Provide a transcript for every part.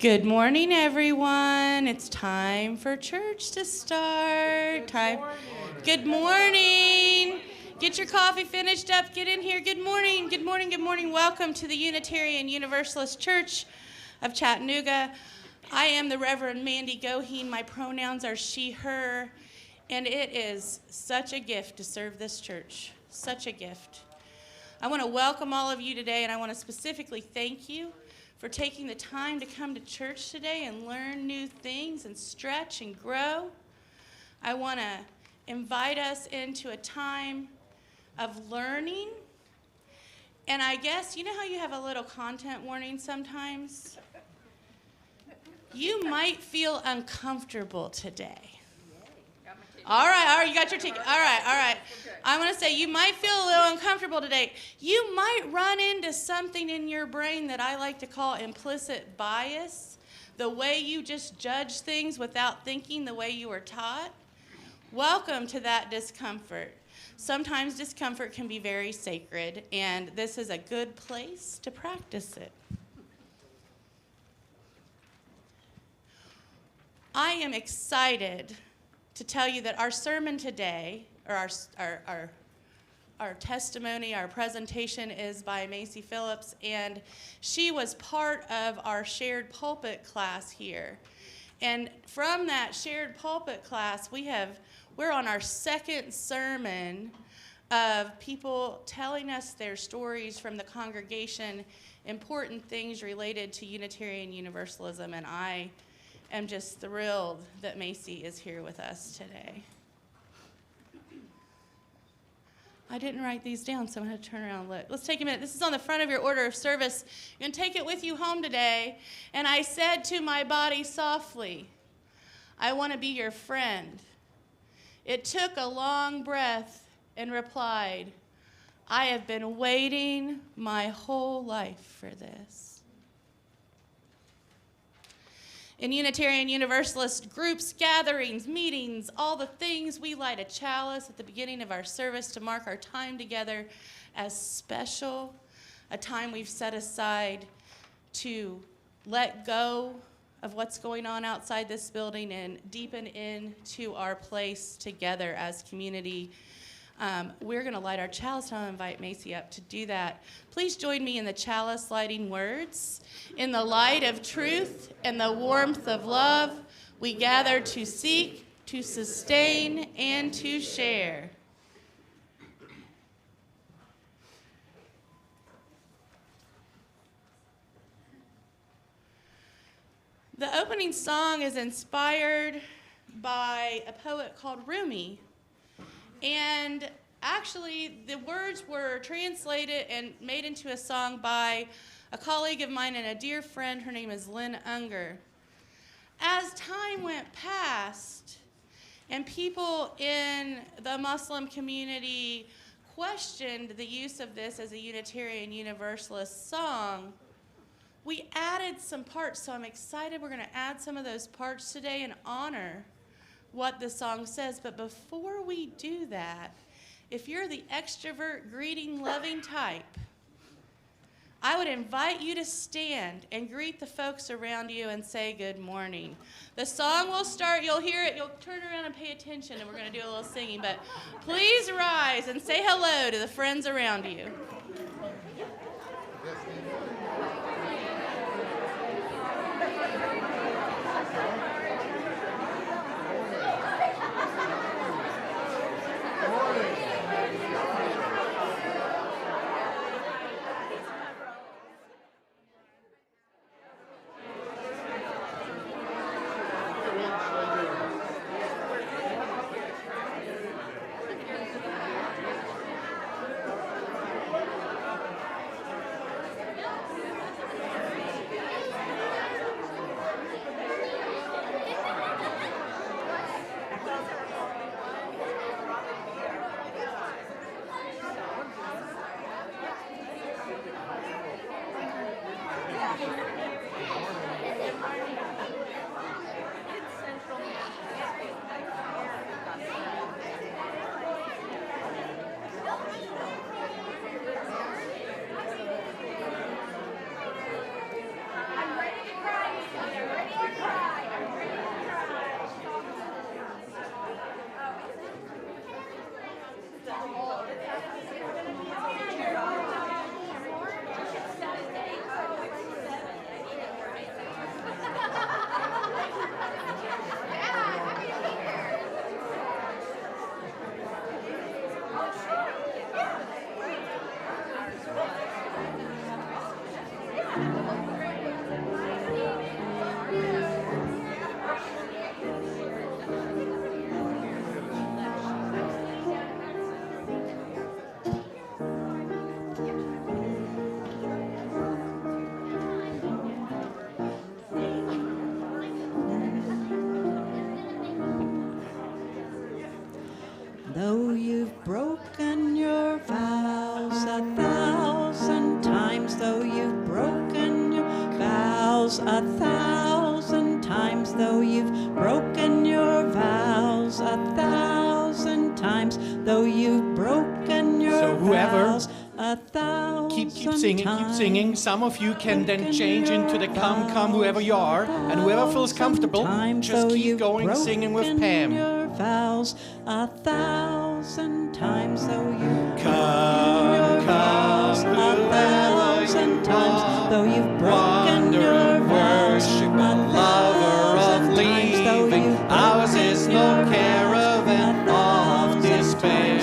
Good morning, everyone. It's time for church to start. Good morning. Get your coffee finished up. Get in here. Good morning. Good morning. Good morning. Welcome to the Unitarian Universalist Church of Chattanooga. I am the Reverend Mandy Goheen. My pronouns are she, her, and it is such a gift to serve this church. Such a gift. I want to welcome all of you today, and I want to specifically thank you for taking the time to come to church today and learn new things and stretch and grow. I want to invite us into a time of learning. And I guess, you know how you have a little content warning sometimes? You might feel uncomfortable today. All right, you got your ticket. All right. I want to say you might feel a little uncomfortable today. You might run into something in your brain that I like to call implicit bias, the way you just judge things without thinking the way you were taught. Welcome to that discomfort. Sometimes discomfort can be very sacred, and this is a good place to practice it. I am excited to tell you that our sermon today, or our testimony, our presentation is by Macy Phillips, and she was part of our shared pulpit class here. And from that shared pulpit class, we're on our second sermon of people telling us their stories from the congregation, important things related to Unitarian Universalism, and I am just thrilled that Macy is here with us today. I didn't write these down, so I'm going to turn around and look. Let's take a minute. This is on the front of your order of service. You're going to take it with you home today. And I said to my body softly, I want to be your friend. It took a long breath and replied, I have been waiting my whole life for this. In Unitarian Universalist groups, gatherings, meetings, all the things, we light a chalice at the beginning of our service to mark our time together as special, a time we've set aside to let go of what's going on outside this building and deepen into our place together as community. We're going to light our chalice, and I'll invite Macy up to do that. Please join me in the chalice lighting words. In the light of truth and the warmth of love, we gather to seek, to sustain, and to share. The opening song is inspired by a poet called Rumi. And actually, the words were translated and made into a song by a colleague of mine and a dear friend. Her name is Lynn Unger. As time went past and people in the Muslim community questioned the use of this as a Unitarian Universalist song, we added some parts. So I'm excited we're going to add some of those parts today and honor what the song says. But before we do that, if you're the extrovert, greeting, loving type, I would invite you to stand and greet the folks around you and say good morning. The song will start, you'll hear it, you'll turn around and pay attention, and we're going to do a little singing. But please rise and say hello to the friends around you. though you've broken your vows 1,000 times, though you've broken your vows 1,000 times, though you've broken your vows 1,000 times, though you've broken your So whoever vows 1,000 keep singing. Some of you can then change into the come, whoever you are, and whoever feels comfortable, just keep going singing with Pam. Your vows 1,000 times, though you Come, whoever you times, though you've broken your wandering vows worshiper, lover of leaving. Ours is no caravan of despair.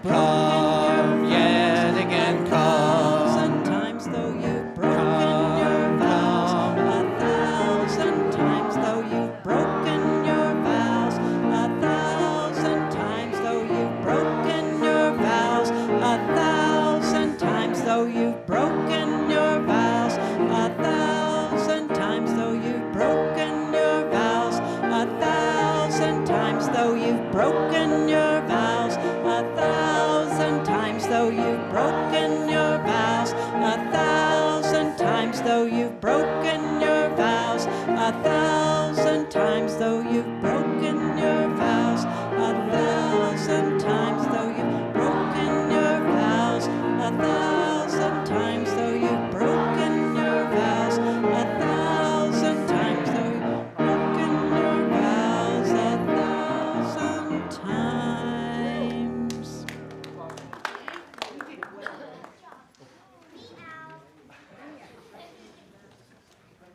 Come yet again, come. Times, though you've broken your vows 1,000 times, though you've broken your vows 1,000 times, though you've broken your vows 1,000 times, though you've broken your vows 1,000 times, though you've broken your vows 1,000 times, though you've broken your vows 1,000 times, though you've broken your vows 1,000 times, though you've broken your vows 1,000 times, though you've broken your vows 1,000 times, though you've broken your vows 1,000 times, though you've broken your vows 1,000 times, though you've broken your vows 1,000 times.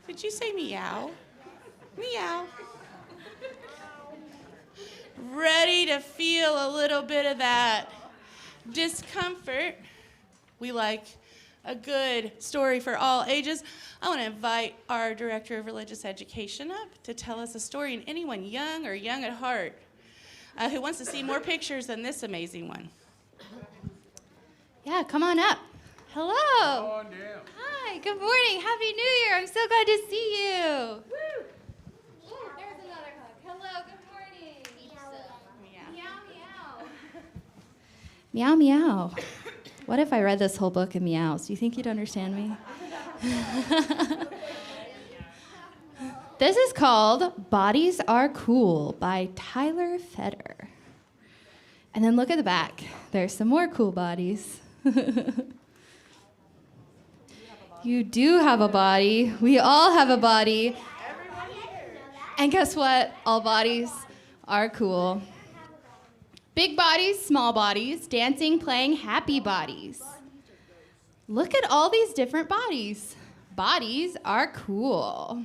Did you say meow? Meow. Ready to feel a little bit of that discomfort? We like a good story for all ages. I want to invite our Director of Religious Education up to tell us a story, and anyone young or young at heart who wants to see more pictures than this amazing one. Yeah, come on up. Hello. Come on down. Hi, good morning. Happy New Year. I'm so glad to see you. Woo. Oh, there's another hug. Hello, good morning. Meow, meow. Meow, meow. What if I read this whole book in meows? Do you think you'd understand me? This is called Bodies Are Cool by Tyler Feder. And then look at the back. There's some more cool bodies. You do have a body. We all have a body. And guess what? All bodies are cool. Big bodies, small bodies, dancing, playing, happy bodies. Look at all these different bodies. Bodies are cool.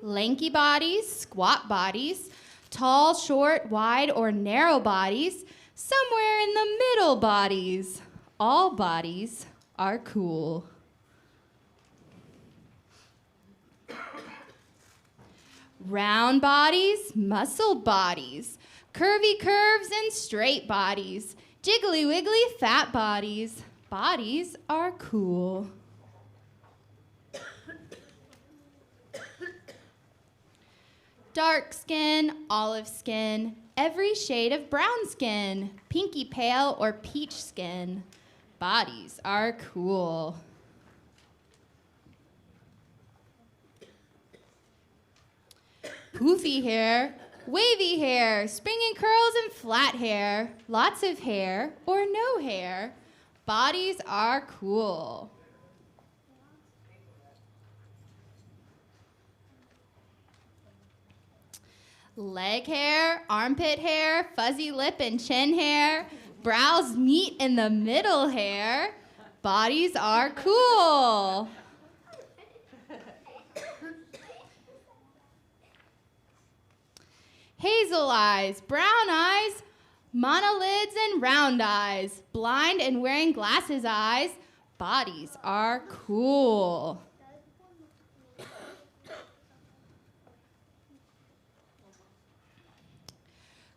Lanky bodies, squat bodies, tall, short, wide, or narrow bodies, somewhere in the middle bodies. All bodies are cool. Round bodies, muscled bodies, curvy curves and straight bodies, jiggly wiggly fat bodies. Bodies are cool. Dark skin, olive skin, every shade of brown skin, pinky pale or peach skin. Bodies are cool. Poofy hair, wavy hair, springing curls and flat hair, lots of hair or no hair. Bodies are cool. Leg hair, armpit hair, fuzzy lip and chin hair, brows meet in the middle hair. Bodies are cool. Hazel eyes, brown eyes, monolids and round eyes, blind and wearing glasses eyes. Bodies are cool.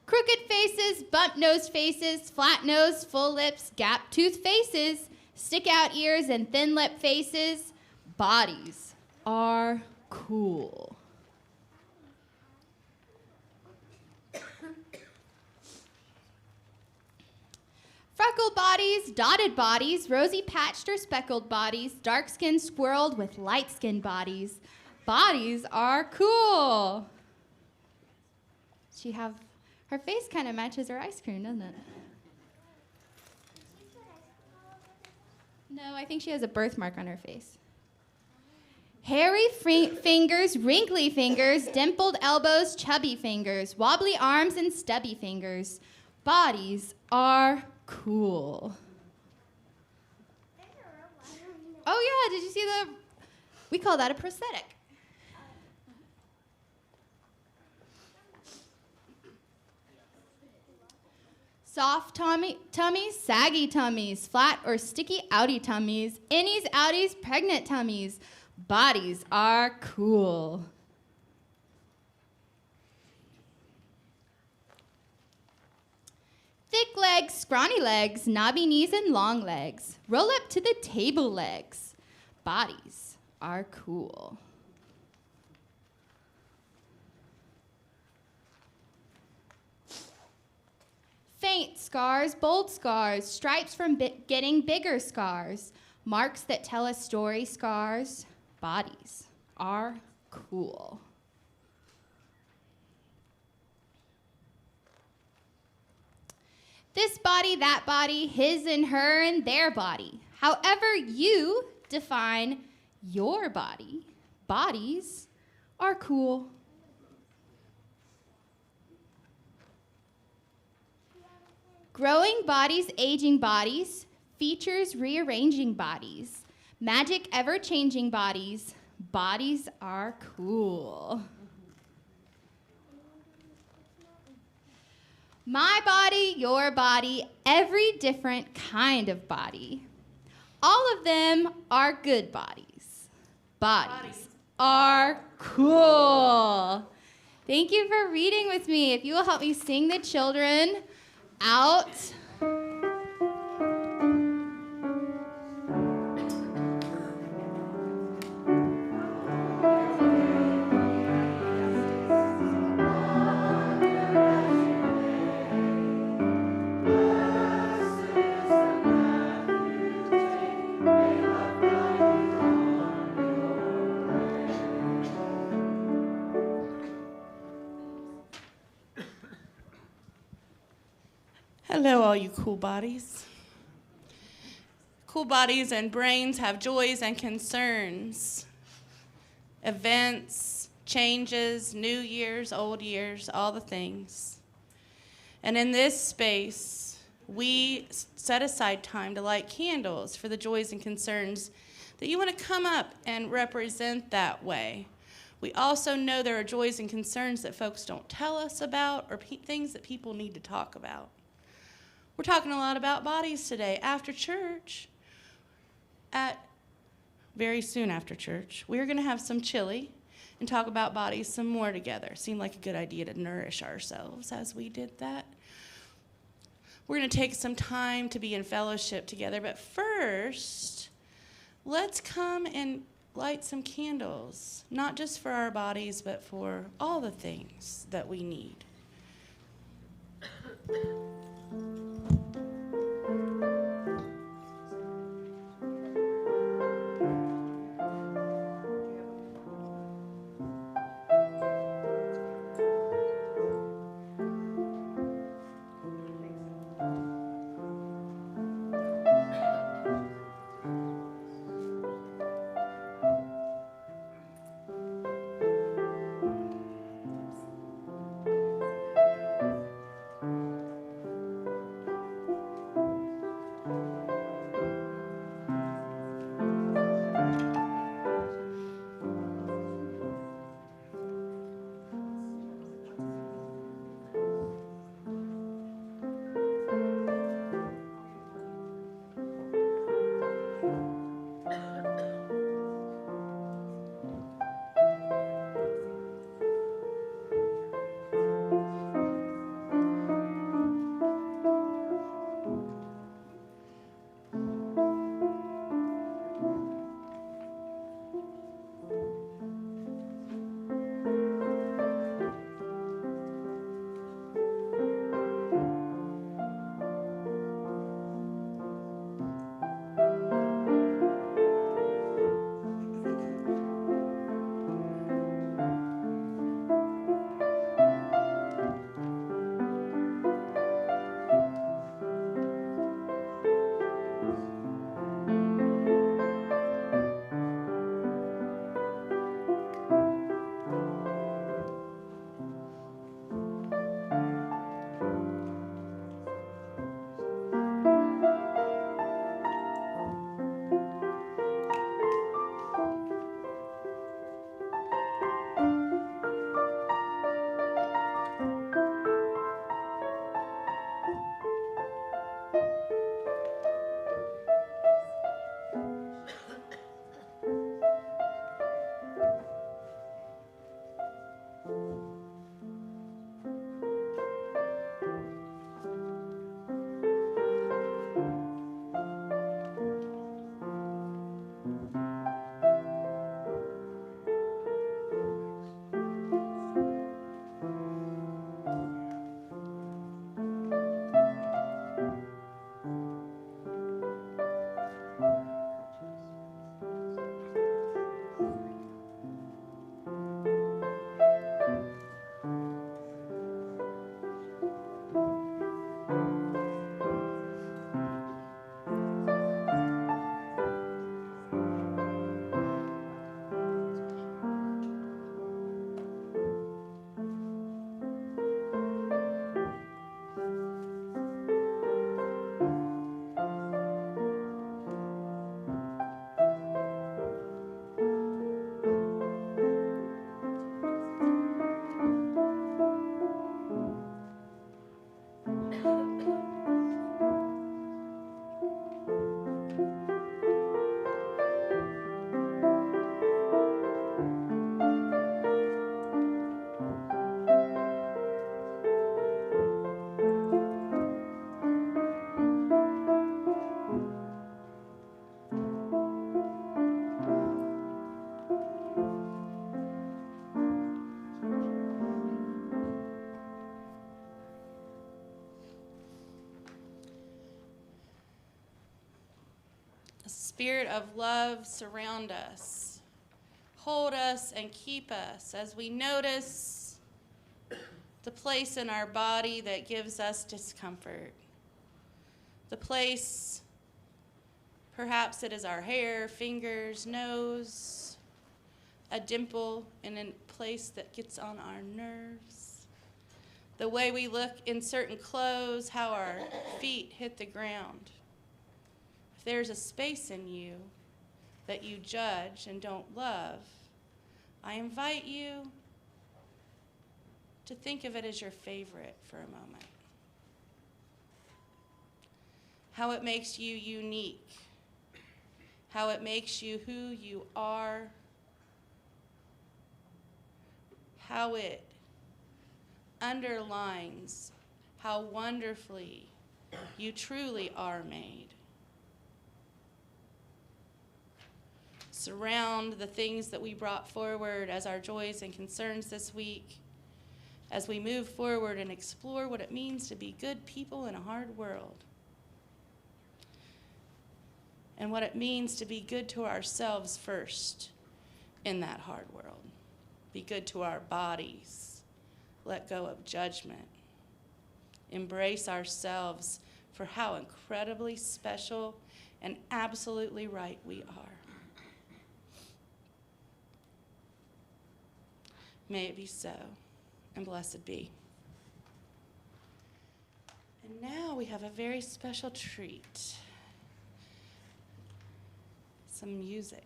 Crooked faces, bump-nosed faces, flat nose, full lips, gap-toothed faces, stick-out ears and thin-lip faces. Bodies are cool. Freckled bodies, dotted bodies, rosy patched or speckled bodies, dark-skinned squirreled with light-skinned bodies. Bodies are cool. Her face kind of matches her ice cream, doesn't it? No, I think she has a birthmark on her face. Hairy fingers, wrinkly fingers, dimpled elbows, chubby fingers, wobbly arms, and stubby fingers. Bodies are cool. Oh yeah, did you see we call that a prosthetic. Soft tummies, saggy tummies, flat or sticky outy tummies, innies, outies, pregnant tummies. Bodies are cool. Thick legs, scrawny legs, knobby knees, and long legs. Roll up to the table legs. Bodies are cool. Faint scars, bold scars, stripes from getting bigger scars, marks that tell a story scars. Bodies are cool. This body, that body, his and her and their body. However you define your body, bodies are cool. Growing bodies, aging bodies, features rearranging bodies, magic ever-changing bodies. Bodies are cool. My body, your body, every different kind of body. All of them are good bodies. Bodies are cool. Thank you for reading with me. If you will help me sing the children out. Hello, all you cool bodies. Cool bodies and brains have joys and concerns, events, changes, new years, old years, all the things. And in this space, we set aside time to light candles for the joys and concerns that you want to come up and represent that way. We also know there are joys and concerns that folks don't tell us about or things that people need to talk about. We're talking a lot about bodies today. After church, very soon after church, we're going to have some chili and talk about bodies some more together. Seemed like a good idea to nourish ourselves as we did that. We're going to take some time to be in fellowship together, but first, let's come and light some candles, not just for our bodies, but for all the things that we need. Spirit of love, surround us. Hold us and keep us as we notice the place in our body that gives us discomfort. The place, perhaps it is our hair, fingers, nose, a dimple in a place that gets on our nerves. The way we look in certain clothes, how our feet hit the ground. If there's a space in you that you judge and don't love, I invite you to think of it as your favorite for a moment. How it makes you unique, how it makes you who you are, how it underlines how wonderfully you truly are made. Surround the things that we brought forward as our joys and concerns this week as we move forward and explore what it means to be good people in a hard world, and what it means to be good to ourselves first in that hard world. Be good to our bodies. Let go of judgment. Embrace ourselves for how incredibly special and absolutely right we are. May it be so, and blessed be. And now we have a very special treat. Some music.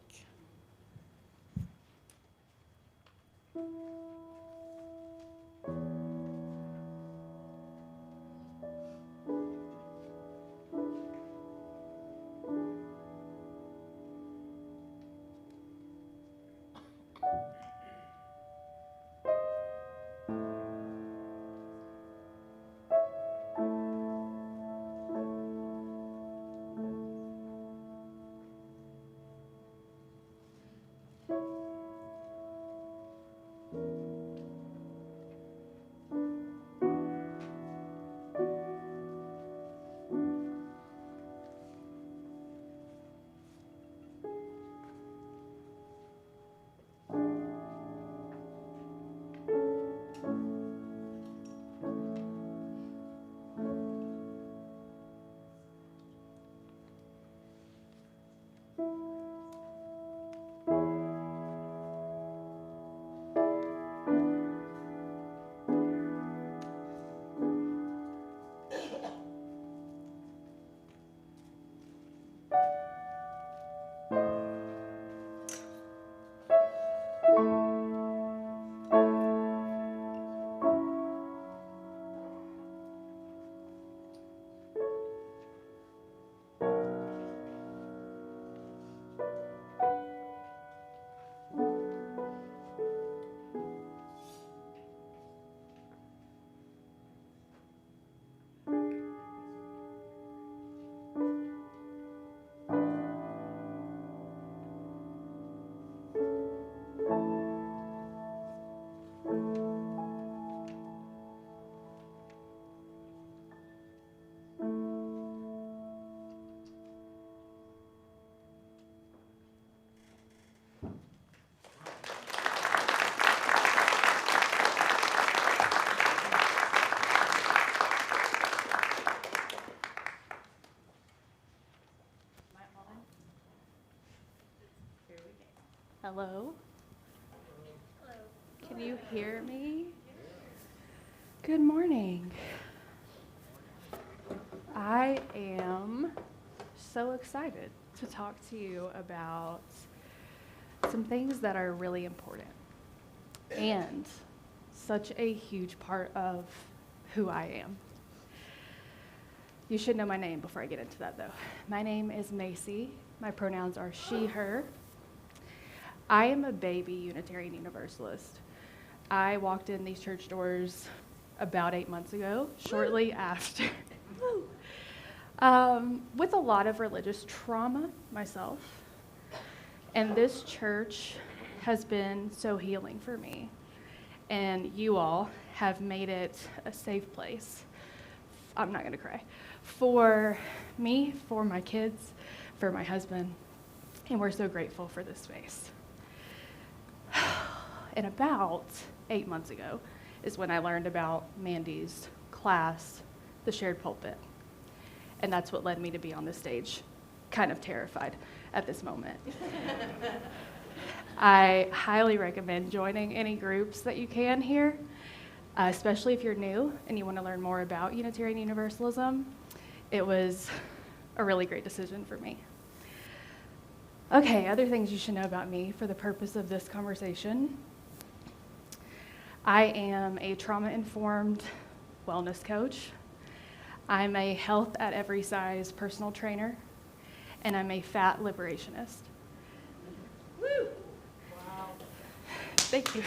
Hello? Hello. Can you hear me? Good morning. I am so excited to talk to you about some things that are really important and such a huge part of who I am. You should know my name before I get into that, though. My name is Macy. My pronouns are she, her. I am a baby Unitarian Universalist. I walked in these church doors about 8 months ago, shortly after, with a lot of religious trauma myself. And this church has been so healing for me. And you all have made it a safe place. I'm not going to cry. For me, for my kids, for my husband, And we're so grateful for this space. And about 8 months ago is when I learned about Mandy's class, The Shared Pulpit. And that's what led me to be on this stage, kind of terrified at this moment. I highly recommend joining any groups that you can here, especially if you're new and you want to learn more about Unitarian Universalism. It was a really great decision for me. Okay, other things you should know about me for the purpose of this conversation. I am a trauma-informed wellness coach. I'm a health at every size personal trainer, and I'm a fat liberationist. Woo! Wow. Thank you.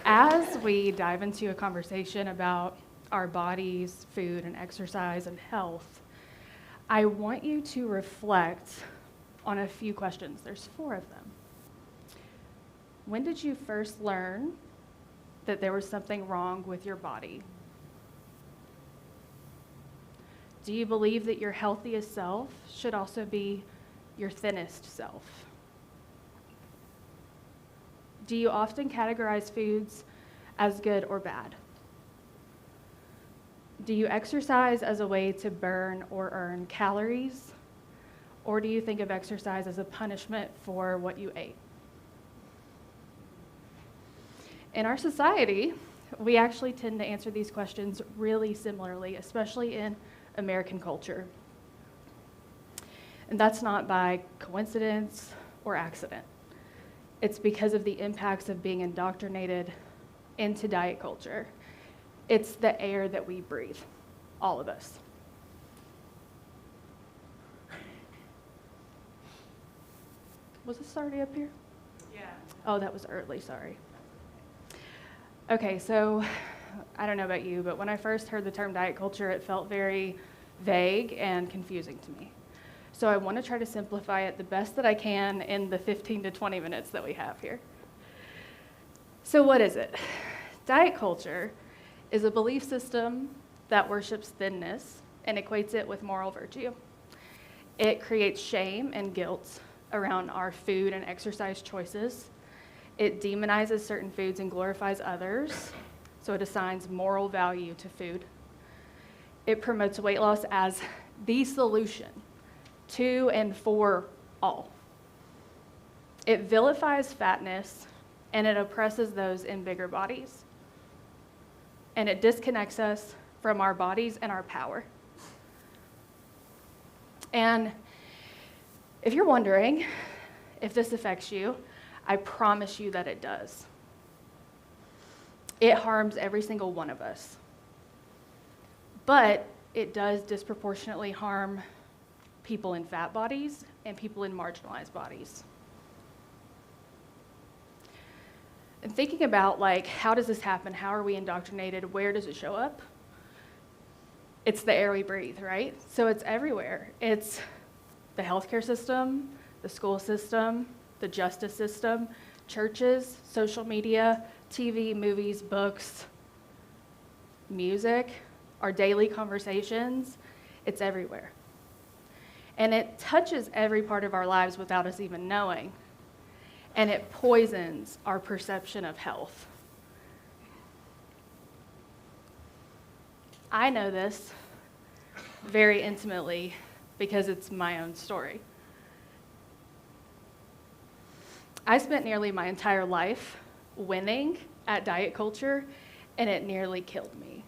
As we dive into a conversation about our bodies, food, and exercise, and health, I want you to reflect on a few questions. There's 4 of them. When did you first learn that there was something wrong with your body? Do you believe that your healthiest self should also be your thinnest self? Do you often categorize foods as good or bad? Do you exercise as a way to burn or earn calories? Or do you think of exercise as a punishment for what you ate? In our society, we actually tend to answer these questions really similarly, especially in American culture. And that's not by coincidence or accident. It's because of the impacts of being indoctrinated into diet culture. It's the air that we breathe, all of us. Was this already up here? Yeah. Oh, that was early, sorry. Okay, so I don't know about you, but when I first heard the term diet culture, it felt very vague and confusing to me. So I want to try to simplify it the best that I can in the 15 to 20 minutes that we have here. So what is it? Diet culture is a belief system that worships thinness and equates it with moral virtue. It creates shame and guilt around our food and exercise choices. It demonizes certain foods and glorifies others, so it assigns moral value to food. It promotes weight loss as the solution to and for all. It vilifies fatness, and it oppresses those in bigger bodies. And it disconnects us from our bodies and our power. And if you're wondering if this affects you, I promise you that it does. It harms every single one of us. But it does disproportionately harm people in fat bodies and people in marginalized bodies. And thinking about, how does this happen? How are we indoctrinated? Where does it show up? It's the air we breathe, right? So it's everywhere. It's the healthcare system, the school system, the justice system, churches, social media, TV, movies, books, music, our daily conversations. It's everywhere. And it touches every part of our lives without us even knowing. And it poisons our perception of health. I know this very intimately because it's my own story. I spent nearly my entire life winning at diet culture, and it nearly killed me.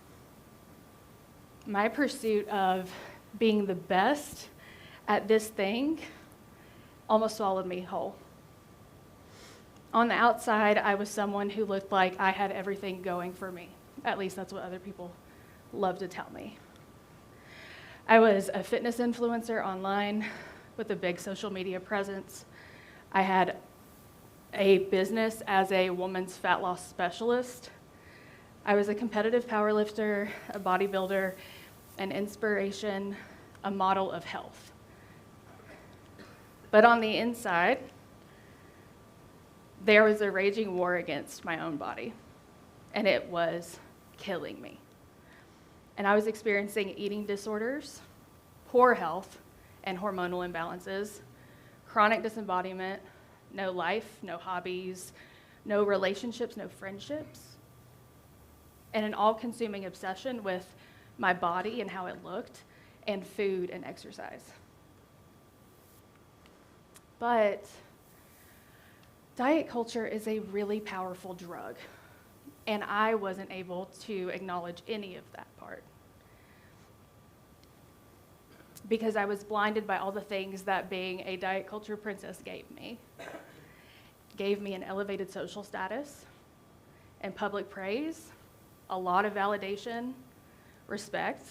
My pursuit of being the best at this thing almost swallowed me whole. On the outside, I was someone who looked like I had everything going for me. At least that's what other people love to tell me. I was a fitness influencer online with a big social media presence. I had a business as a woman's fat loss specialist. I was a competitive powerlifter, a bodybuilder, an inspiration, a model of health. But on the inside, there was a raging war against my own body, and it was killing me. And I was experiencing eating disorders, poor health, and hormonal imbalances chronic disembodiment, no life, no hobbies, no relationships, no friendships, and an all-consuming obsession with my body and how it looked, and food and exercise. But diet culture is a really powerful drug, and I wasn't able to acknowledge any of that part because I was blinded by all the things that being a diet culture princess gave me. Gave me an elevated social status and public praise, a lot of validation, respect,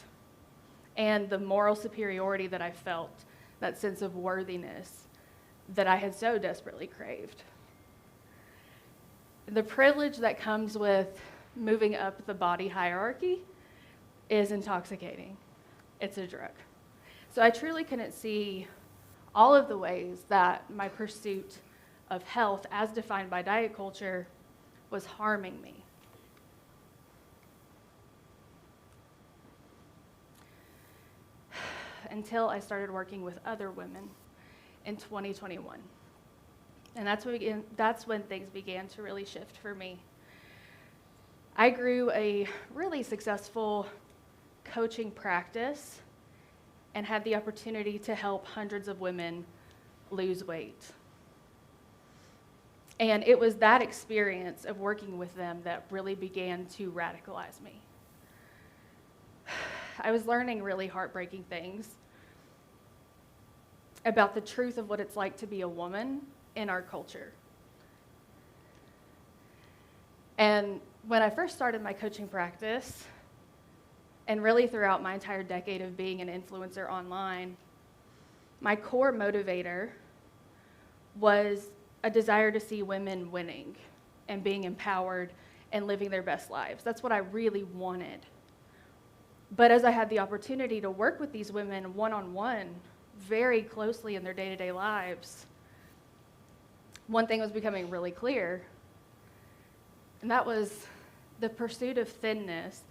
and the moral superiority that I felt, that sense of worthiness that I had so desperately craved. The privilege that comes with moving up the body hierarchy is intoxicating. It's a drug. So I truly couldn't see all of the ways that my pursuit of health, as defined by diet culture, was harming me. Until I started working with other women in 2021. And that's when things began to really shift for me. I grew a really successful coaching practice and had the opportunity to help hundreds of women lose weight. And it was that experience of working with them that really began to radicalize me. I was learning really heartbreaking things about the truth of what it's like to be a woman in our culture. And when I first started my coaching practice, and really throughout my entire decade of being an influencer online, my core motivator was a desire to see women winning and being empowered and living their best lives. That's what I really wanted. But as I had the opportunity to work with these women one-on-one, very closely in their day-to-day lives, one thing was becoming really clear, and that was the pursuit of thinness.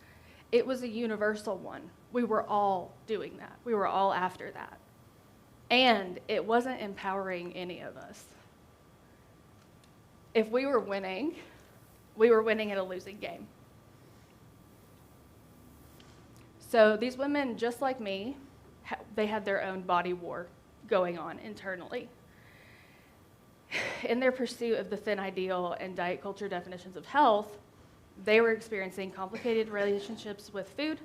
It was a universal one. We were all doing that. We were all after that. And it wasn't empowering any of us. If we were winning at a losing game. So these women, just like me, they had their own body war going on internally. In their pursuit of the thin ideal and diet culture definitions of health, they were experiencing complicated relationships with food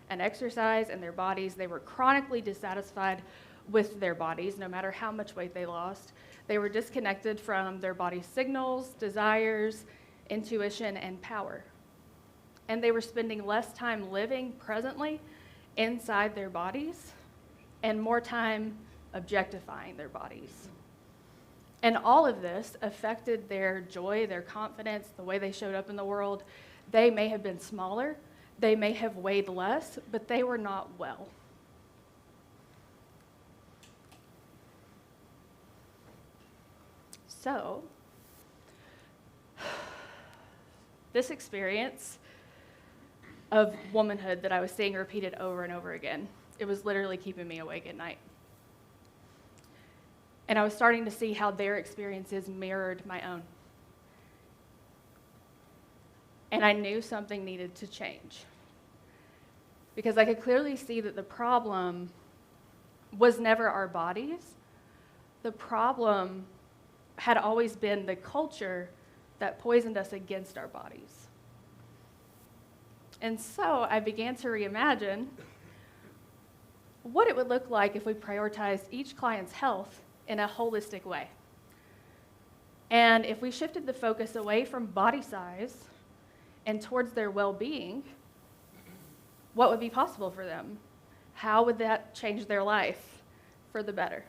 and exercise and their bodies. They were chronically dissatisfied with their bodies, no matter how much weight they lost. They were disconnected from their body's signals, desires, intuition, and power. And they were spending less time living presently inside their bodies and more time objectifying their bodies. And all of this affected their joy, their confidence, the way they showed up in the world. They may have been smaller, they may have weighed less, but they were not well. So, this experience of womanhood that I was seeing repeated over and over again, it was literally keeping me awake at night. And I was starting to see how their experiences mirrored my own. And I knew something needed to change. Because I could clearly see that the problem was never our bodies. The problem had always been the culture that poisoned us against our bodies. And so I began to reimagine what it would look like if we prioritized each client's health in a holistic way. And if we shifted the focus away from body size and towards their well-being, what would be possible for them? How would that change their life for the better?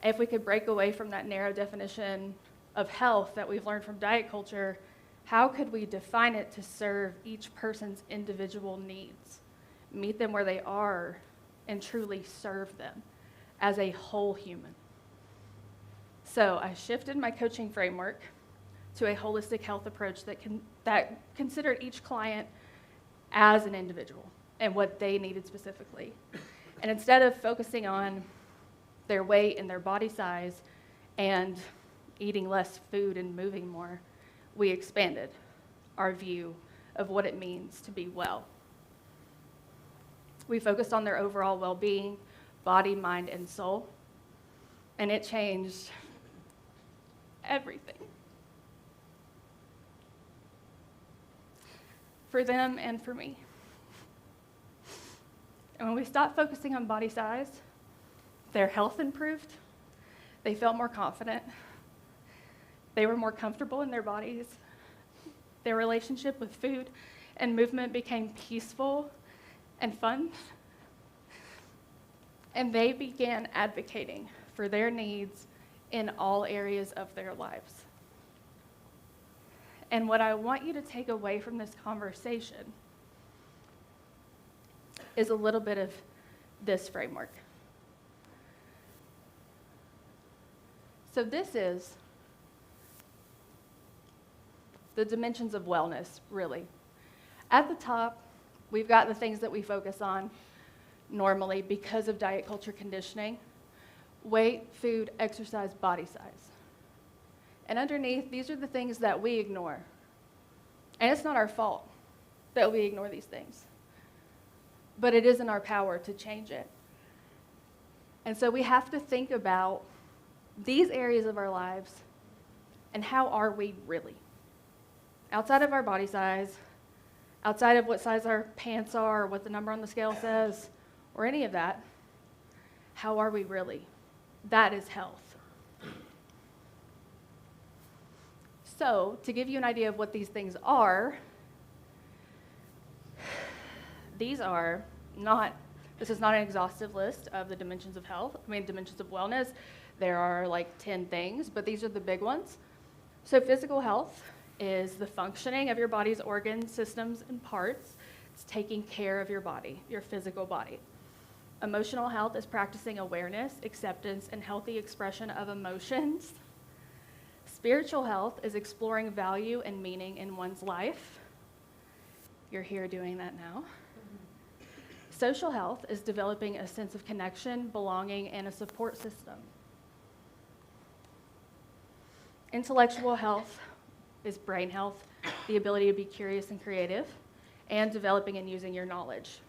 If we could break away from that narrow definition of health that we've learned from diet culture, how could we define it to serve each person's individual needs, meet them where they are, and truly serve them as a whole human? So I shifted my coaching framework to a holistic health approach that considered each client as an individual and what they needed specifically. And instead of focusing on their weight and their body size and eating less food and moving more, we expanded our view of what it means to be well. We focused on their overall well-being, body, mind, and soul, and it changed everything for them and for me. And when we stopped focusing on body size, their health improved, they felt more confident, they were more comfortable in their bodies, their relationship with food and movement became peaceful and fun, and they began advocating for their needs in all areas of their lives. And what I want you to take away from this conversation is a little bit of this framework. So this is the dimensions of wellness, really. At the top, we've got the things that we focus on normally because of diet culture conditioning: weight, food, exercise, body size. And underneath, these are the things that we ignore. And it's not our fault that we ignore these things, but it is in our power to change it. And so we have to think about these areas of our lives and how are we really? Outside of our body size, outside of what size our pants are, or what the number on the scale says, or any of that, how are we really? That is health. So, to give you an idea of what these things are, this is not an exhaustive list of the dimensions of health, dimensions of wellness. There are like 10 things, but these are the big ones. So physical health is the functioning of your body's organs, systems, and parts. It's taking care of your body, your physical body. Emotional health is practicing awareness, acceptance, and healthy expression of emotions. Spiritual health is exploring value and meaning in one's life. You're here doing that now. Social health is developing a sense of connection, belonging, and a support system. Intellectual health is brain health, the ability to be curious and creative, and developing and using your knowledge.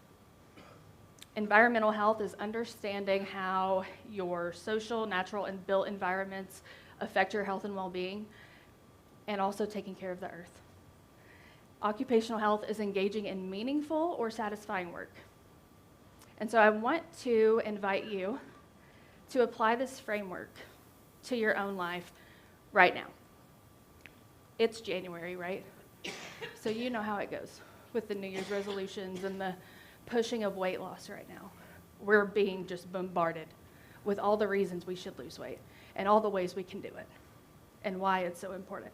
Environmental health is understanding how your social, natural, and built environments affect your health and well-being, and also taking care of the earth. Occupational health is engaging in meaningful or satisfying work. And so I want to invite you to apply this framework to your own life right now. It's January, right? So you know how it goes with the New Year's resolutions and the pushing of weight loss right now. We're being just bombarded with all the reasons we should lose weight and all the ways we can do it and why it's so important.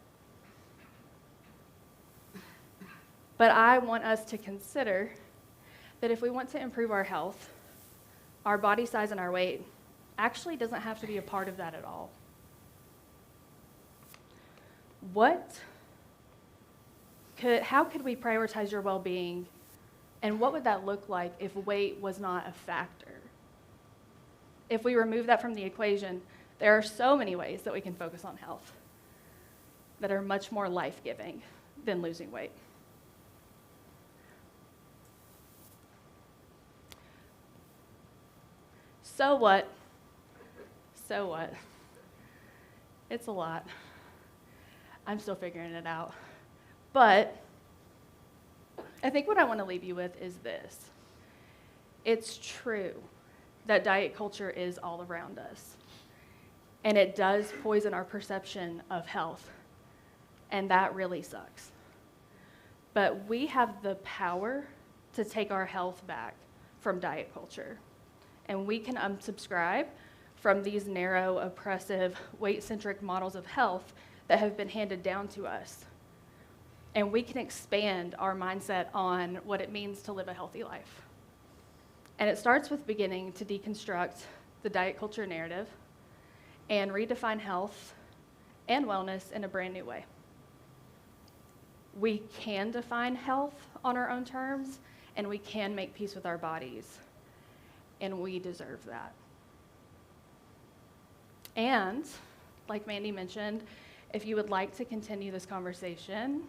But I want us to consider that if we want to improve our health, our body size and our weight actually doesn't have to be a part of that at all. How could we prioritize your well-being, and what would that look like if weight was not a factor? If we remove that from the equation, there are so many ways that we can focus on health that are much more life-giving than losing weight. So what? So what? It's a lot. I'm still figuring it out. But I think what I want to leave you with is this. It's true that diet culture is all around us. And it does poison our perception of health. And that really sucks. But we have the power to take our health back from diet culture. And we can unsubscribe from these narrow, oppressive, weight-centric models of health that have been handed down to us. And we can expand our mindset on what it means to live a healthy life. And it starts with beginning to deconstruct the diet culture narrative and redefine health and wellness in a brand new way. We can define health on our own terms, and we can make peace with our bodies. And we deserve that. And, like Mandy mentioned, if you would like to continue this conversation,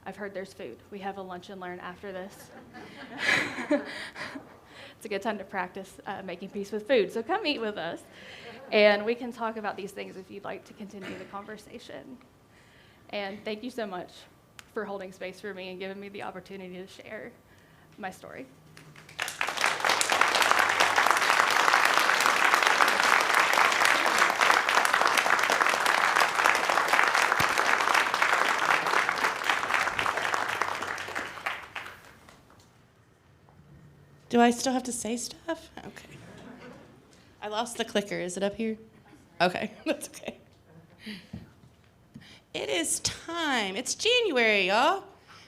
I've heard there's food. We have a lunch and learn after this. It's a good time to practice making peace with food, so come eat with us. And we can talk about these things if you'd like to continue the conversation. And thank you so much for holding space for me and giving me the opportunity to share my story. Do I still have to say stuff? Okay. I lost the clicker. Is it up here? Okay, that's okay. It is time. It's January, y'all.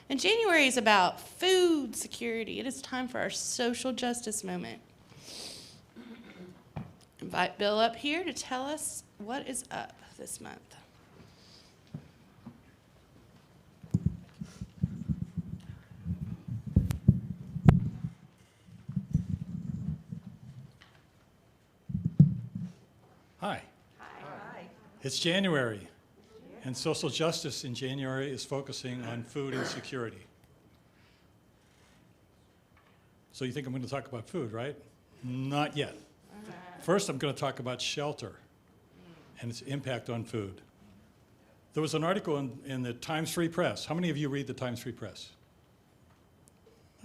And January is about food security. It is time for our social justice moment. Invite Bill up here to tell us what is up this month. Hi. Hi. It's January, and social justice in January is focusing on food insecurity. So you think I'm going to talk about food, right? Not yet. First, I'm going to talk about shelter and its impact on food. There was an article in the Times Free Press. How many of you read the Times Free Press?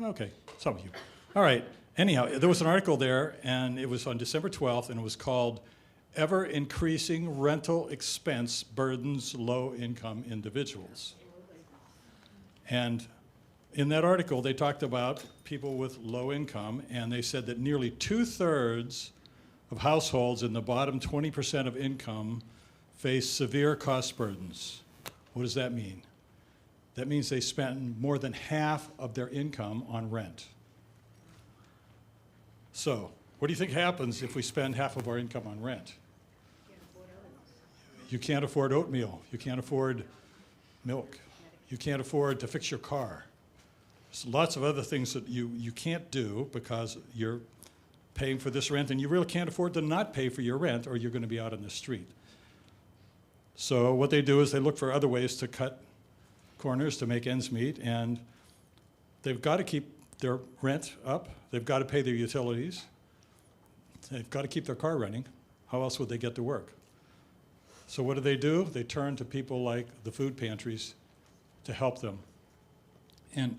Okay, some of you. All right. Anyhow, there was an article there, and it was on December 12th, and it was called Ever-Increasing Rental Expense Burdens Low-Income Individuals. And in that article, they talked about people with low income, and they said that nearly 2/3 of households in the bottom 20% of income face severe cost burdens. What does that mean? That means they spend more than half of their income on rent. So, what do you think happens if we spend half of our income on rent? You can't afford oatmeal. You can't afford milk. You can't afford to fix your car. There's lots of other things that you can't do because you're paying for this rent, and you really can't afford to not pay for your rent, or you're going to be out on the street. So what they do is they look for other ways to cut corners to make ends meet, and they've got to keep their rent up. They've got to pay their utilities. They've got to keep their car running. How else would they get to work? So what do? They turn to people like the food pantries to help them. And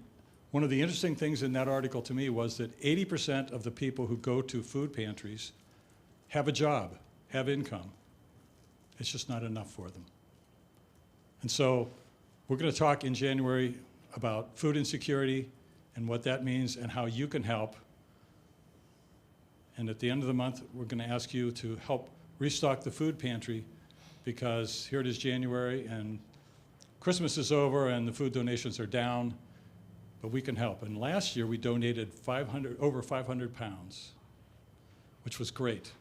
one of the interesting things in that article to me was that 80% of the people who go to food pantries have a job, have income. It's just not enough for them. And so we're going to talk in January about food insecurity and what that means and how you can help. And at the end of the month, we're going to ask you to help restock the food pantry, because here it is January and Christmas is over and the food donations are down, but we can help. And last year we donated over 500 pounds, which was great.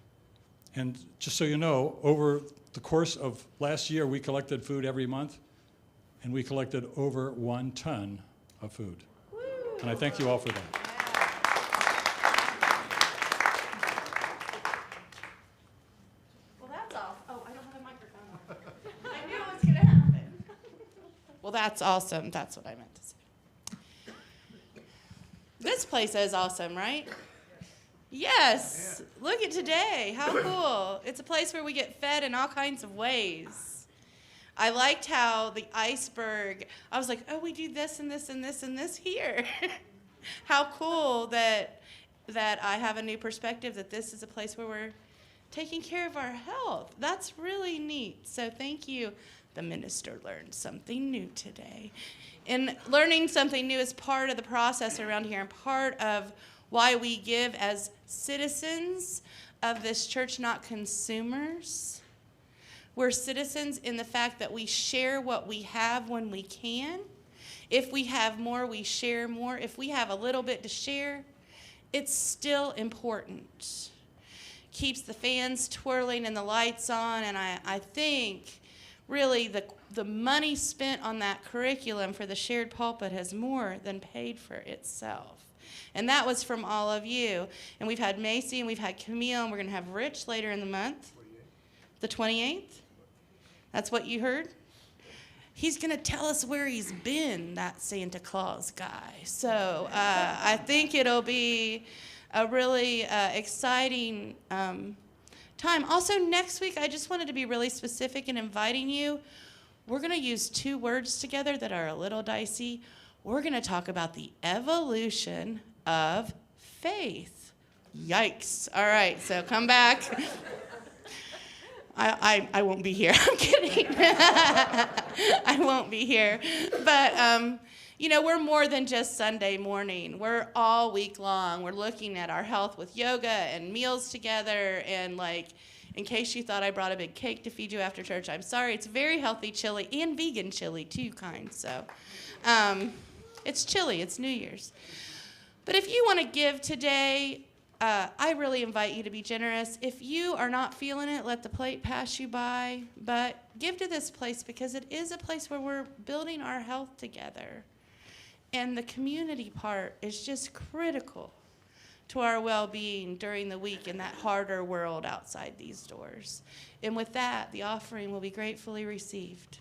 And just so you know, over the course of last year, we collected food every month, and we collected over 1 ton of food. Woo. And I thank you all for that. Well, that's awesome. Oh, I don't have a microphone. I knew it was going to happen. Well, that's awesome. That's what I meant to say. This place is awesome, right? Yes. Look at today. How cool. It's a place where we get fed in all kinds of ways. I liked how the iceberg, I was like, oh, we do this and this and this and this here. How cool that I have a new perspective, that this is a place where we're taking care of our health. That's really neat. So thank you. The minister learned something new today. And learning something new is part of the process around here and part of why we give as citizens of this church, not consumers. We're citizens in the fact that we share what we have when we can. If we have more, we share more. If we have a little bit to share, it's still important. Keeps the fans twirling and the lights on, and I think really the money spent on that curriculum for the shared pulpit has more than paid for itself. And that was from all of you. And we've had Macy and we've had Camille, and we're going to have Rich later in the month. The 28th? That's what you heard? He's going to tell us where he's been, that Santa Claus guy. So I think it'll be a really exciting time. Also, next week, I just wanted to be really specific in inviting you. We're going to use 2 words together that are a little dicey. We're going to talk about the evolution of faith. Yikes. All right, so come back. I won't be here. I'm kidding. I won't be here. But, we're more than just Sunday morning. We're all week long. We're looking at our health with yoga and meals together. And, in case you thought I brought a big cake to feed you after church, I'm sorry. It's very healthy chili and vegan chili, too, So it's chili. It's New Year's. But if you want to give today, I really invite you to be generous. If you are not feeling it, let the plate pass you by. But give to this place because it is a place where we're building our health together. And the community part is just critical to our well-being during the week in that harder world outside these doors. And with that, the offering will be gratefully received.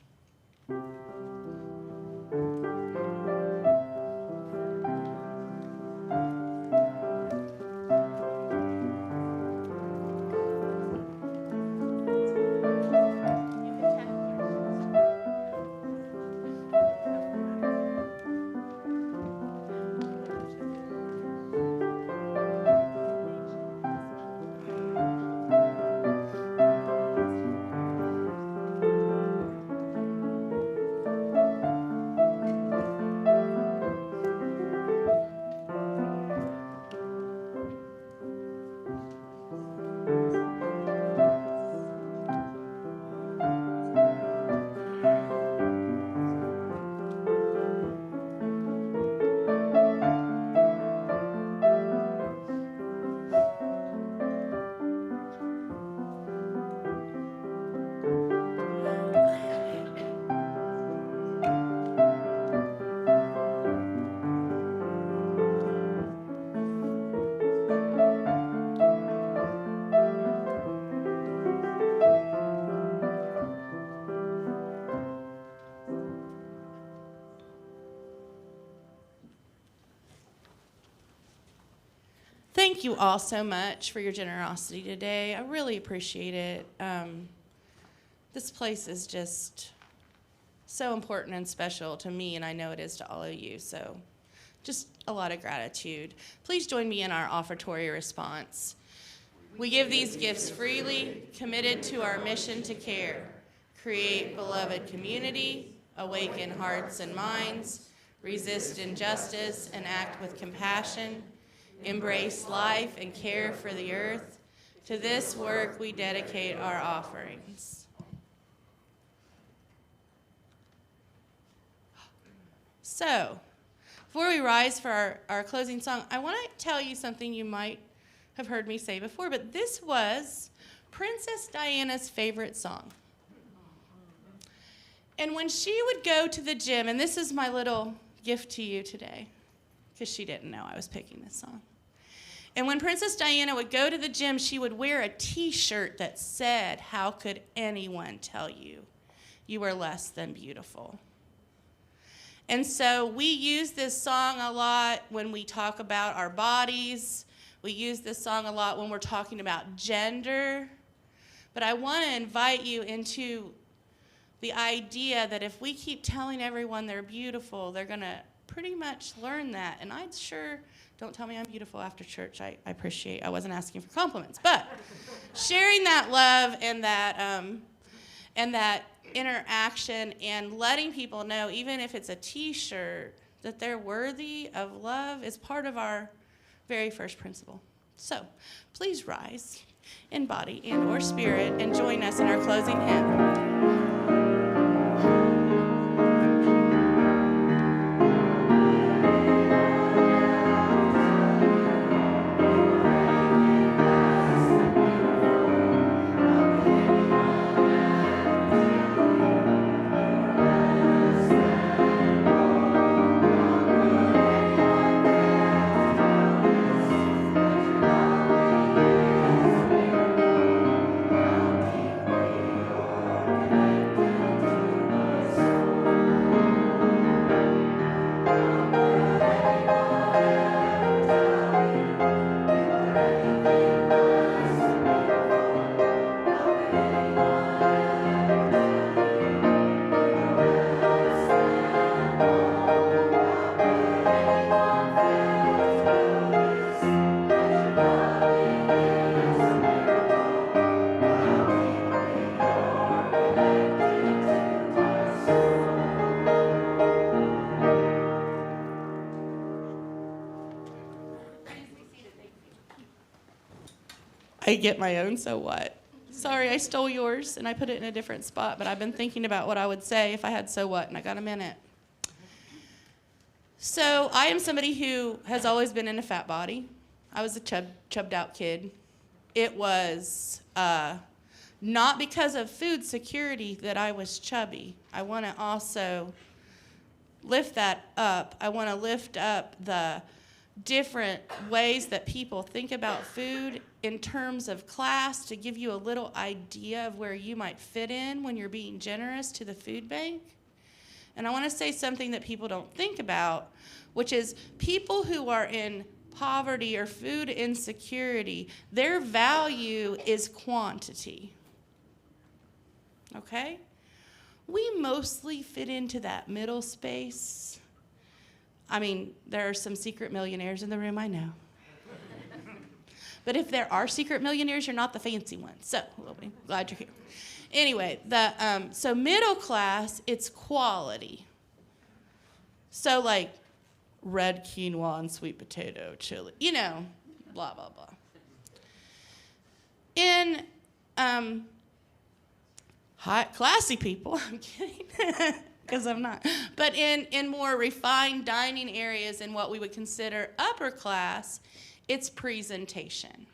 Thank you all so much for your generosity today. I really appreciate it. This place is just so important and special to me, and I know it is to all of you. So just a lot of gratitude. Please join me in our offertory response. We give these gifts freely, committed to our mission to care, create beloved community, awaken hearts and minds, resist injustice and act with compassion, embrace life and care for the earth. To this work, we dedicate our offerings. So, before we rise for our closing song, I want to tell you something you might have heard me say before, but this was Princess Diana's favorite song. And when she would go to the gym, and this is my little gift to you today, because she didn't know I was picking this song. And when Princess Diana would go to the gym, she would wear a T-shirt that said, "How could anyone tell you you are less than beautiful?" And so we use this song a lot when we talk about our bodies. We use this song a lot when we're talking about gender. But I want to invite you into the idea that if we keep telling everyone they're beautiful, they're going to pretty much learn that. And I'd sure, don't tell me I'm beautiful after church. I appreciate, I wasn't asking for compliments. But sharing that love and that interaction and letting people know, even if it's a T-shirt, that they're worthy of love is part of our very first principle. So please rise in body and or spirit and join us in our closing hymn. I get my own so what. Sorry, I stole yours and I put it in a different spot, but I've been thinking about what I would say if I had so what, and I got a minute. So I am somebody who has always been in a fat body. I was a chubbed out kid. It was not because of food security that I was chubby. I want to also lift that up. I want to lift up the different ways that people think about food in terms of class to give you a little idea of where you might fit in when you're being generous to the food bank. And I want to say something that people don't think about, which is people who are in poverty or food insecurity, their value is quantity. Okay? We mostly fit into that middle space. I mean, there are some secret millionaires in the room, I know. But if there are secret millionaires, you're not the fancy one. So, glad you're here. Anyway, so middle class, it's quality. So like red quinoa and sweet potato chili, blah, blah, blah. In classy people, I'm kidding, because I'm not, but in more refined dining areas in what we would consider upper class, it's presentation.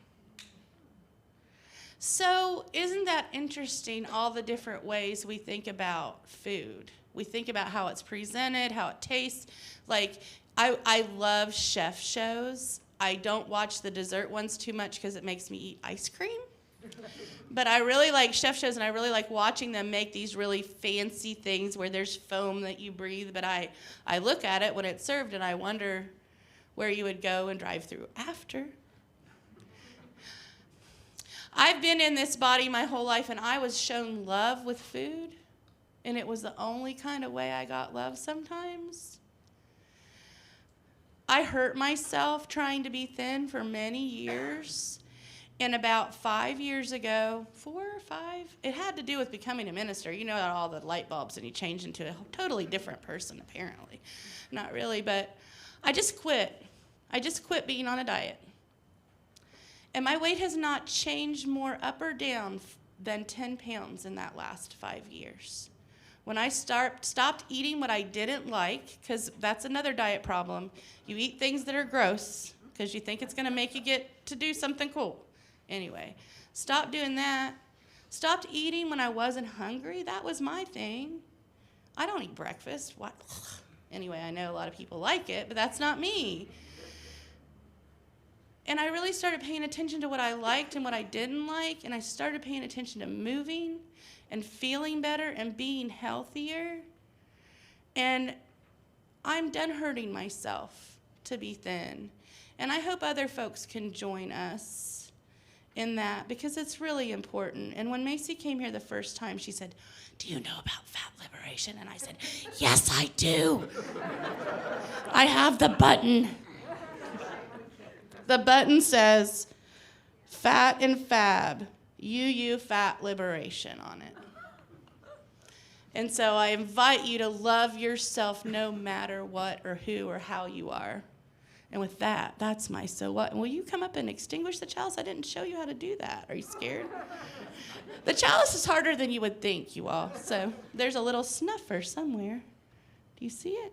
So isn't that interesting, all the different ways we think about food? We think about how it's presented, how it tastes. Like, I love chef shows. I don't watch the dessert ones too much because it makes me eat ice cream. But I really like chef shows, and I really like watching them make these really fancy things where there's foam that you breathe. But I look at it when it's served, and I wonder where you would go and drive through after. I've been in this body my whole life, and I was shown love with food, and it was the only kind of way I got love sometimes. I hurt myself trying to be thin for many years, and about 5 years ago, 4 or 5, it had to do with becoming a minister. You know, all the light bulbs, and you change into a totally different person, apparently. Not really, but I just quit. I just quit being on a diet. And my weight has not changed more up or down than 10 pounds in that last 5 years. When I stopped eating what I didn't like, because that's another diet problem. You eat things that are gross because you think it's going to make you get to do something cool. Anyway, stopped doing that. Stopped eating when I wasn't hungry. That was my thing. I don't eat breakfast. What? Anyway, I know a lot of people like it, but that's not me. And I really started paying attention to what I liked and what I didn't like, and I started paying attention to moving and feeling better and being healthier. And I'm done hurting myself to be thin. And I hope other folks can join us in that, because it's really important. And when Macy came here the first time, she said, "Do you know about fat liberation?" And I said, "Yes, I do. I have the button." The button says, "Fat and Fab, UU Fat Liberation" on it. And so I invite you to love yourself no matter what or who or how you are. And with that, that's my so what. And will you come up and extinguish the chalice? I didn't show you how to do that. Are you scared? The chalice is harder than you would think, you all. So there's a little snuffer somewhere. Do you see it?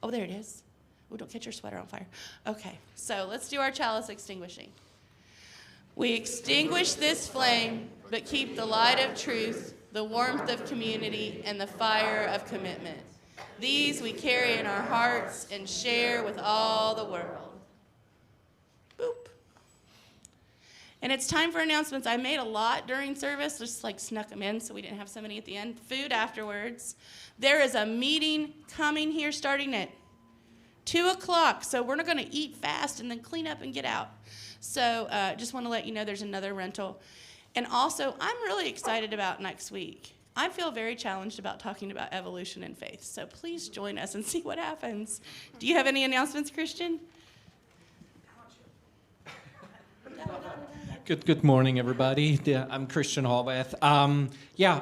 Oh, there it is. Oh, don't catch your sweater on fire. Okay, so let's do our chalice extinguishing. We extinguish this flame, but keep the light of truth, the warmth of community, and the fire of commitment. These we carry in our hearts and share with all the world. Boop. And it's time for announcements. I made a lot during service, just like snuck them in so we didn't have so many at the end. Food afterwards. There is a meeting coming here starting at 2 o'clock, so we're not going to eat fast and then clean up and get out. So just want to let you know there's another rental. And also, I'm really excited about next week. I feel very challenged about talking about evolution and faith, so please join us and see what happens. Do you have any announcements, Christian? Good morning, everybody. I'm Christian Horvath.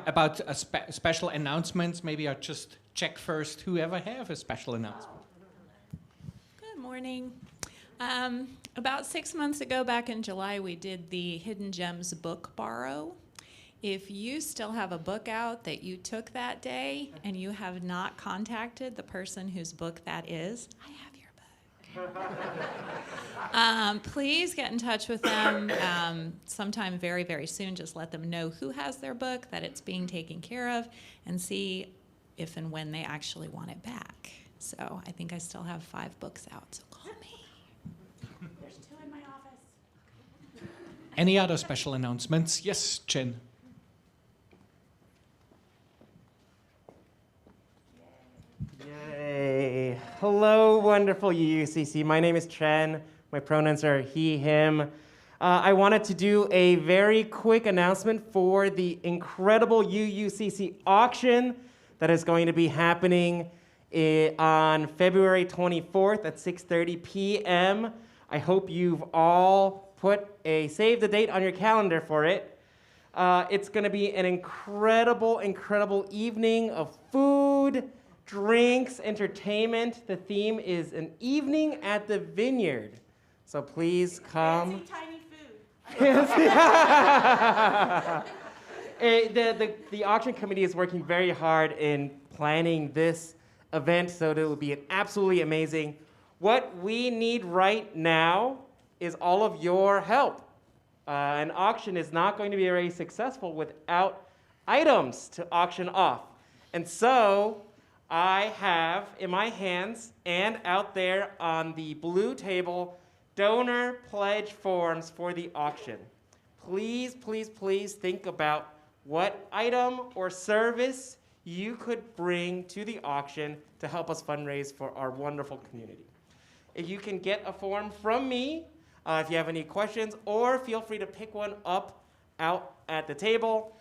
About special announcements, maybe I'll just check first whoever have a special announcement. Good morning. About 6 months ago, back in July, we did the Hidden Gems book borrow. If you still have a book out that you took that day and you have not contacted the person whose book that is, I have your book. Please get in touch with them sometime very, very soon. Just let them know who has their book, that it's being taken care of, and see if and when they actually want it back. So I think I still have 5 books out, so call me. There's 2 in my office. Any other special announcements? Yes, Jen. Yay. Hello, wonderful UUCC. My name is Chen. My pronouns are he, him. I wanted to do a very quick announcement for the incredible UUCC auction that is going to be happening on February 24th at 6:30 p.m. I hope you've all saved the date on your calendar for it. It's going to be an incredible, incredible evening of food, drinks, entertainment. The theme is an evening at the vineyard. So please come. Fancy tiny food. The auction committee is working very hard in planning this event, so it will be absolutely amazing. What we need right now is all of your help. An auction is not going to be very successful without items to auction off. And so I have in my hands and out there on the blue table donor pledge forms for the auction. Please, please, please think about what item or service you could bring to the auction to help us fundraise for our wonderful community. If you can get a form from me, if you have any questions, or feel free to pick one up out at the table.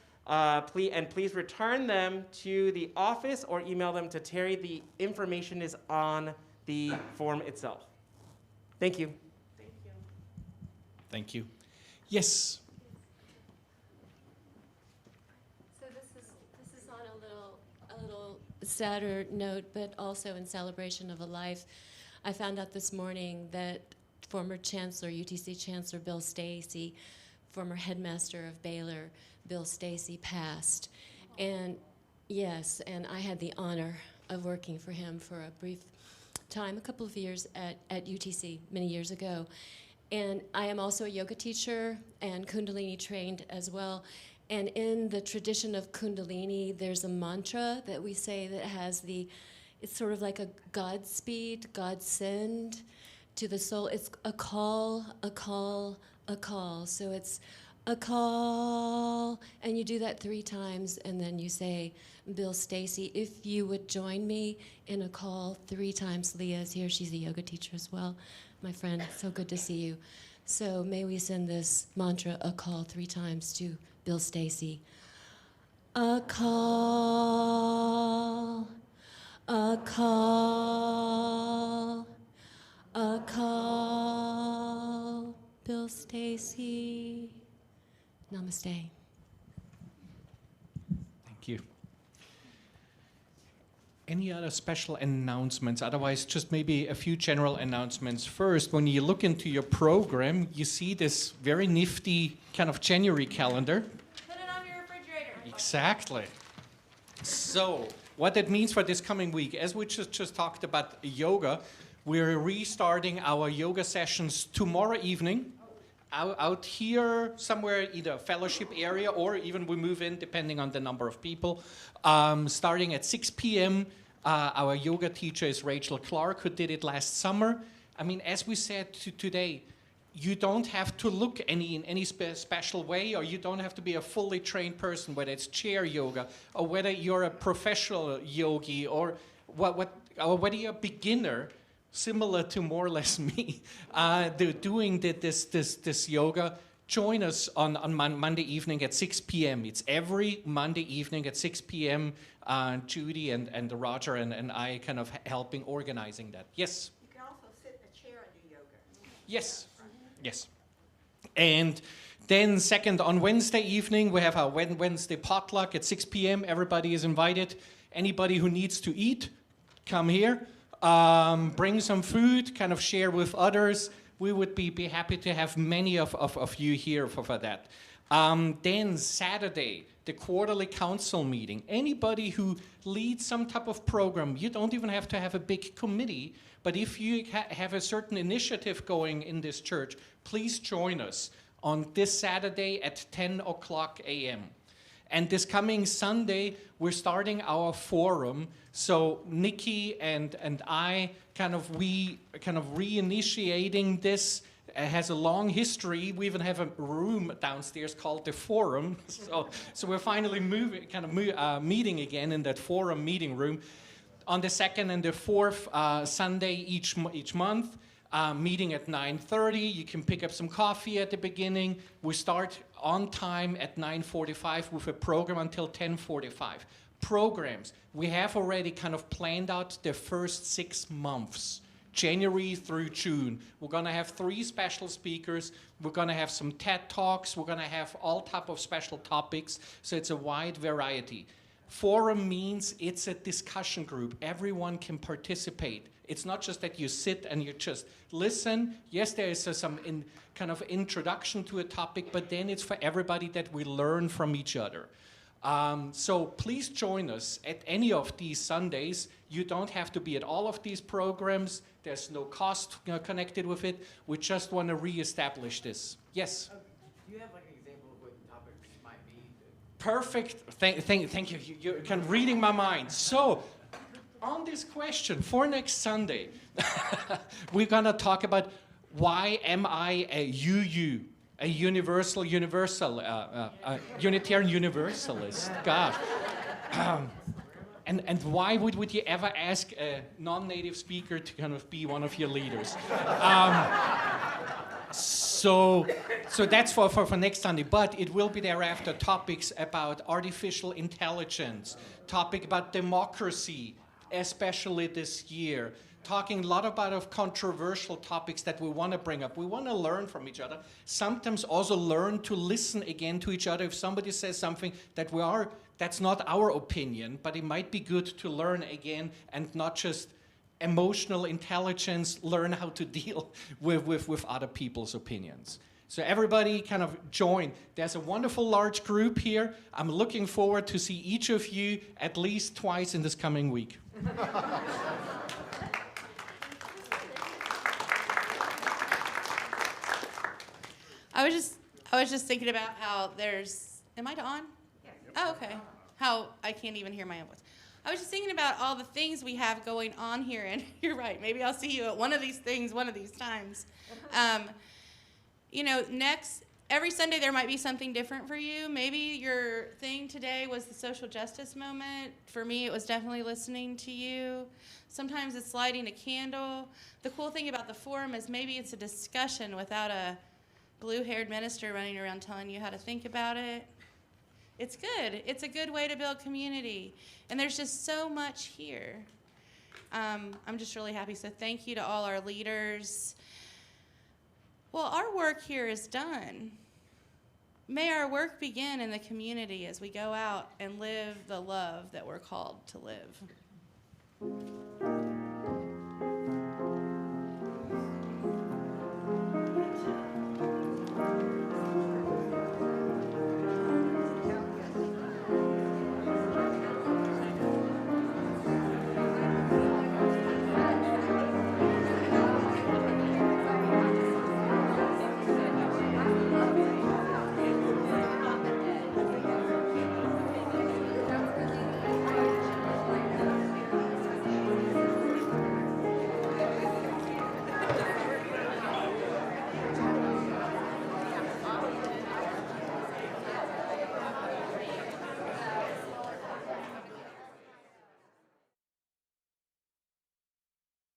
Please return them to the office or email them to Terry. The information is on the form itself. Thank you. Thank you. Yes. So this is on a little sadder note, but also in celebration of a life. I found out this morning that former Chancellor, UTC Chancellor Bill Stacy, former headmaster of Baylor, Bill Stacy, passed. And yes, and I had the honor of working for him for a brief time, a couple of years at UTC many years ago. And I am also a yoga teacher and Kundalini trained as well. And in the tradition of Kundalini, there's a mantra that we say that has it's sort of like a Godspeed, God send to the soul. It's a call, a call, a call. So it's a call, and you do that 3 times, and then you say, Bill Stacy, if you would join me in a call 3 times. Leah is here. She's a yoga teacher as well. My friend, so good to see you. So may we send this mantra, a call, 3 times to Bill Stacy. A call, a call, a call, Bill Stacy. Namaste. Thank you. Any other special announcements? Otherwise, just maybe a few general announcements. First, when you look into your program, you see this very nifty kind of January calendar. Put it on your refrigerator. Exactly. So, what that means for this coming week, as we just talked about yoga, we're restarting our yoga sessions tomorrow evening. Out here somewhere, either a fellowship area or even we move in depending on the number of people. Starting at 6 p.m., our yoga teacher is Rachel Clark, who did it last summer. I mean, as we said today, you don't have to look in any special way, or you don't have to be a fully trained person, whether it's chair yoga, or whether you're a professional yogi, or whether you're a beginner, similar to more or less me, doing this yoga. Join us on Monday evening at 6 p.m. It's every Monday evening at 6 p.m. Judy and Roger and I kind of helping organizing that. Yes? You can also sit in a chair and do yoga. Yes. Yes. And then second, on Wednesday evening, we have our Wednesday potluck at 6 p.m. Everybody is invited. Anybody who needs to eat, come here. Bring some food, kind of share with others. we would be happy to have many of you here for that. Then Saturday, the quarterly council meeting. Anybody who leads some type of program, you don't even have to have a big committee, but if you have a certain initiative going in this church, please join us on this Saturday at 10 o'clock a.m. And this coming Sunday, we're starting our forum. So Nikki and I we reinitiating this. It has a long history. We even have a room downstairs called the Forum. So we're finally meeting again in that Forum meeting room on the second and the fourth Sunday each month. Meeting at 9:30. You can pick up some coffee at the beginning. We start on time at 9:45 with a program until 10:45. Programs. We have already planned out the first 6 months. January through June. We're going to have 3 special speakers. We're going to have some TED Talks. We're going to have all type of special topics. So it's a wide variety. Forum means it's a discussion group. Everyone can participate. It's not just that you sit and you just listen. Yes, there is some introduction to a topic, but then it's for everybody that we learn from each other. So please join us at any of these Sundays. You don't have to be at all of these programs. There's no cost connected with it. We just want to reestablish this. Yes? Do you have an example of what topics might be? Perfect. Thank you. You're reading my mind. So, on this question for next Sunday, we're going to talk about why am I a UU, a Unitarian Universalist. Gosh. And why would you ever ask a non-native speaker to be one of your leaders? So that's for next Sunday, but it will be thereafter topics about artificial intelligence, topic about democracy, especially this year, talking a lot about controversial topics that we want to bring up. We want to learn from each other. Sometimes also learn to listen again to each other. If somebody says something that's not our opinion, but it might be good to learn again and not just emotional intelligence, learn how to deal with other people's opinions. So everybody join. There's a wonderful large group here. I'm looking forward to see each of you at least twice in this coming week. I was just thinking about how am I on? Yes. Oh, okay. How I can't even hear my own voice. I was just thinking about all the things we have going on here, and you're right. Maybe I'll see you at one of these things one of these times. Every Sunday there might be something different for you. Maybe your thing today was the social justice moment. For me, it was definitely listening to you. Sometimes it's lighting a candle. The cool thing about the forum is maybe it's a discussion without a blue-haired minister running around telling you how to think about it. It's good. It's a good way to build community. And there's just so much here. I'm just really happy. So thank you to all our leaders. Well, our work here is done. May our work begin in the community as we go out and live the love that we're called to live.